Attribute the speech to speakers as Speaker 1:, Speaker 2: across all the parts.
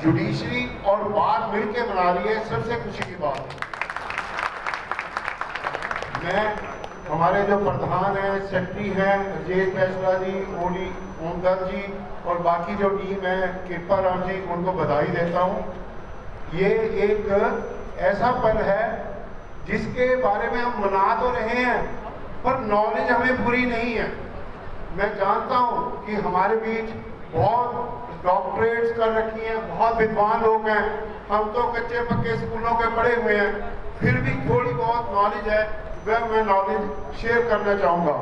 Speaker 1: Judiciary और बार मिलकर बना रही है, सबसे खुशी की बात है। मैं हमारे जो प्रधान हैं, सेक्रेटरी हैं, राजेश फैसला जी, ओडी ओमदर जी और बाकी जो टीम है, कृपा राम जी, उनको बधाई देता हूँ। ये एक ऐसा पल है जिसके बारे में हम मना तो रहे हैं, पर नॉलेज हमें पूरी नहीं है। मैं जानता हूँ कि हमारे बीच बहुत डॉक्टरेट्स कर रखी हैं, बहुत विद्वान लोग हैं, हम तो कच्चे पक्के स्कूलों के पढ़े हुए हैं, फिर भी थोड़ी बहुत नॉलेज है, वह मैं नॉलेज शेयर करना चाहूँगा।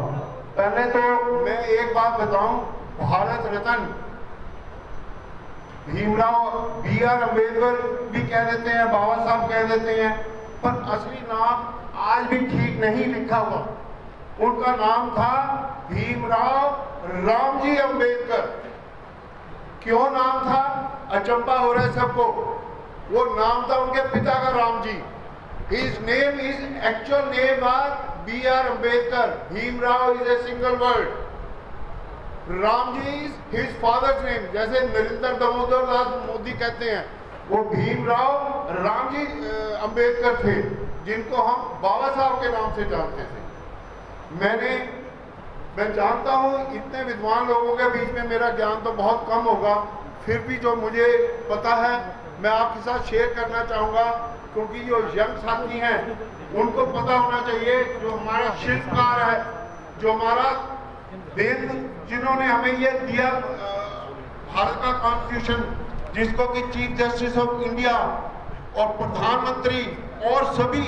Speaker 1: पहले तो मैं एक बात बताऊं, भारत रत्न भीमराव B.R. अम्बेडकर भी कह देते हैं, बाबा साहब कह देते हैं, पर असली नाम आज भी ठीक नहीं लिखा हुआ। उनका नाम था भीमराव रामजी अम्बेडकर। क्यों नाम था? अचंबा हो रहा है सबको। वो नाम था उनके पिता का, Ram ji. His name is actual name was B.R. Ambedkar. Bhimrao is a single word. Ramji is his father's name. जैसे नरेंद्र दामोदर दास मोदी कहते हैं, वो भीमराव रामजी अंबेडकर थे, जिनको हम बाबा साहब के नाम से जानते थे। मैं जानता हूँ इतने विद्वान लोगों के बीच में मेरा ज्ञान तो बहुत कम होगा, फिर भी जो मुझे पता है मैं आपके साथ शेयर करना चाहूँगा, क्योंकि जो यंग साथी हैं उनको पता होना चाहिए। जो हमारा शिल्पकार है, जो हमारा वेद, जिन्होंने हमें ये दिया भारत का कॉन्स्टिट्यूशन, जिसको कि चीफ जस्टिस ऑफ इंडिया और प्रधानमंत्री और सभी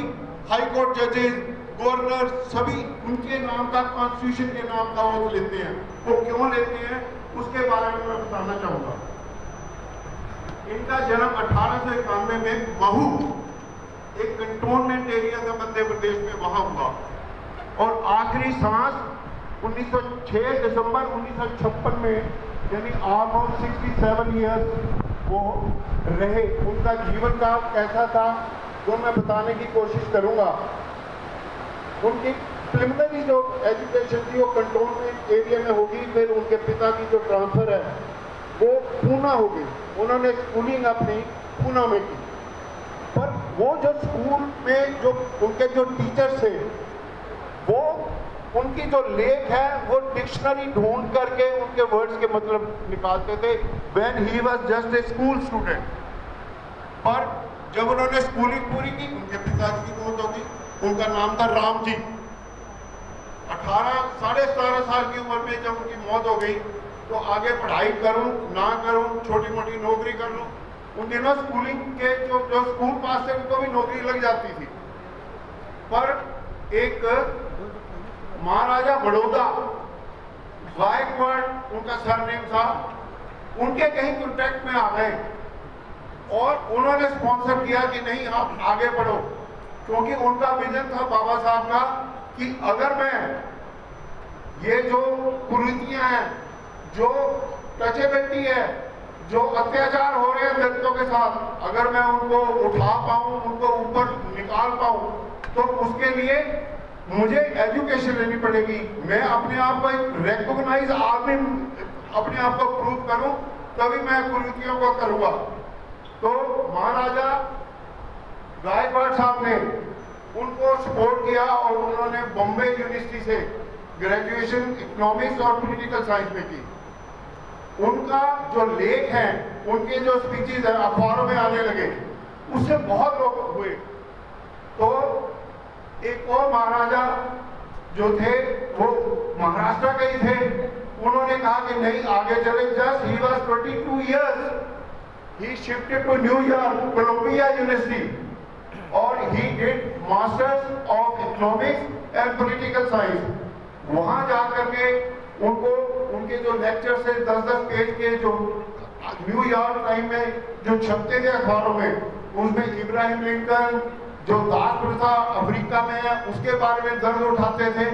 Speaker 1: हाई कोर्ट जजेस, गवर्नर, सभी उनके नाम का, कॉन्स्टिट्यूशन के नाम का वो लेते हैं। वो क्यों लेते हैं उसके बारे में मैं बताना चाहूँगा। इनका जन्म 1891 में महू, एक कंटोनमेंट एरिया था मध्य प्रदेश में, वहां हुआ, और आखिरी सांस 1906 दिसंबर 1956 में, यानी ऑलमोस्ट 67 ईयर्स वो रहे। उनका जीवन काल कैसा था जो मैं बताने की कोशिश करूंगा। उनकी प्रिलिमिनरी जो एजुकेशन थी वो कंटोनमेंट एरिया में होगी, फिर उनके पिता की जो ट्रांसफर है वो पूना हो गई। उन्होंने स्कूलिंग अपनी पूना में की, पर वो जो स्कूल में जो उनके जो टीचर्स थे, वो उनकी जो लेख है वो डिक्शनरी ढूंढ करके उनके वर्ड्स के मतलब निकालते थे, when he was just a school student. पर जब उन्होंने स्कूलिंग पूरी की, उनके पिताजी की मौत हो गई। उनका नाम था राम जी। 17.5 साल की उम्र में जब उनकी मौत हो गई, तो आगे पढ़ाई करूं ना करूं, छोटी मोटी नौकरी कर लूं। उन दिनों स्कूलिंग के जो स्कूल पास थे उनको भी नौकरी लग जाती थी। पर एक महाराजा बड़ौदा, गायकवाड़ उनका सरनेम था, उनके कहीं कॉन्टैक्ट में आ गए और उन्होंने स्पॉन्सर किया कि नहीं आप आगे बढ़ो, क्योंकि उनका विजन था बाबा साहब का कि अगर मैं ये जो कुरीतियां हैं, जो टचेबिलिटी है, जो अत्याचार हो रहे हैं दलितों के साथ, अगर मैं उनको उठा पाऊं, उनको ऊपर निकाल पाऊं, तो उसके लिए मुझे एजुकेशन लेनी पड़ेगी। मैं अपने आप को एक रिकॉग्नाइज आदमी, अपने आप को प्रूव करूं, तभी मैं कुरीतियों को करूंगा। तो महाराजा गायकवाड़ साहब ने उनको सपोर्ट किया और उन्होंने बॉम्बे यूनिवर्सिटी से ग्रेजुएशन इकोनॉमिक्स और पॉलिटिकल साइंस में की। उनका जो लेख है, उनके जो स्पीचेस है अखबारों में आने लगे, उससे बहुत लोग हुए। तो एक और महाराजा जो थे वो महाराष्ट्र के ही थे, उन्होंने कहा कि नहीं आगे चले। Just he was 22 years, he shifted to New York, Columbia University, और he did masters of economics and political science. वहां जाकर के उनको उनके जो लेक्चर से 10-10 पेज के जो न्यूयॉर्क टाइम में जो छपते थे अखबारों में, उसमें इब्राहिम लिंकन जो दास प्रथा अफ्रीका में है उसके बारे में दर्द उठाते थे।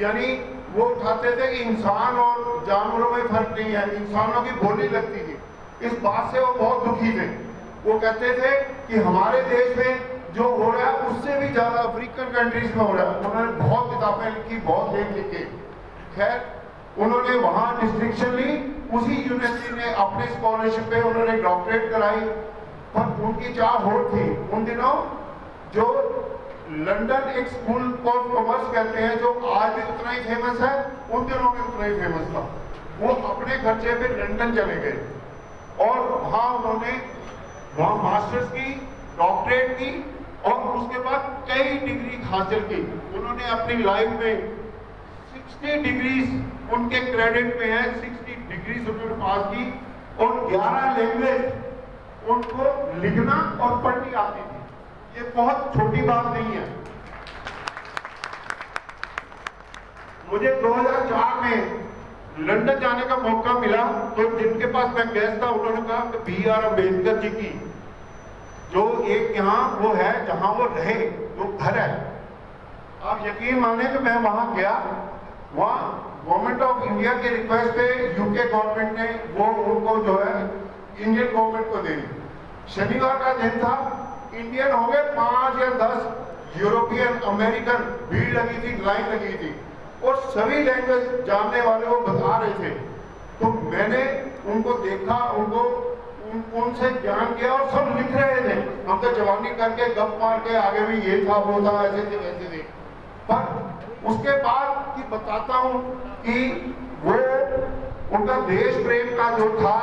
Speaker 1: यानी वो उठाते थे कि इंसान और जानवरों में फर्क नहीं है, इंसानों की बोली लगती थी। इस बात से वो बहुत दुखी थे। वो कहते थे कि हमारे देश में जो हो रहा है उससे भी ज्यादा अफ्रीकन कंट्रीज में हो रहा है। उन्होंने बहुत किताबें लिखी, बहुत लेख लिखे। खैर उन्होंने वहां डिस्ट्रिक्शन ली, उसी यूनिवर्सिटी ने अपनी स्कॉलरशिप पे उन्होंने डॉक्टरेट कराई। पर उनकी चाह और थी उन दिनों, जो लंदन एक स्कूल ऑफ कॉमर्स कहते हैं, जो आज भी उतना ही फेमस है, उन दिनों में उतना ही फेमस था। वो अपने खर्चे पे लंदन चले गए और वहां उन्होंने वहां मास्टर्स की, डॉक्टरेट की और उसके बाद कई डिग्री हासिल की। उन्होंने अपनी लाइफ में 60 डिग्रीज उनके क्रेडिट में है, 60 डिग्रीज उन्होंने पास की और 11 लैंग्वेज उनको लिखना और पढ़नी आती थी। ये बहुत छोटी बात नहीं है। मुझे 2004 में लंदन जाने का मौका मिला, तो जिनके पास मैं गया था उन्होंने कहा कि B.R. अम्बेडकर जी की जो एक यहाँ वो है जहां वो रहे, जो घर है, आप यकीन माने कि मैं वहां गया, वहां गवर्नमेंट ऑफ इंडिया के रिक्वेस्ट पे यूके गवर्नमेंट ने वो उनको जो है इंडियन गवर्नमेंट को दे दी। शनिवार का दिन था, इंडियन हो गए 5 या 10 यूरोपियन अमेरिकन, भीड़ लगी थी, लाइन लगी थी और सभी लैंग्वेज जानने वाले वो बता रहे थे। तो मैंने उनको देखा, उनसे ज्ञान किया और सब लिख रहे थे। हम तो जवानी करके गप मार के आगे भी ये था वो था, ऐसे थे वैसे थे। पर उसके बाद की बताता हूं कि वो उनका देश प्रेम का जो था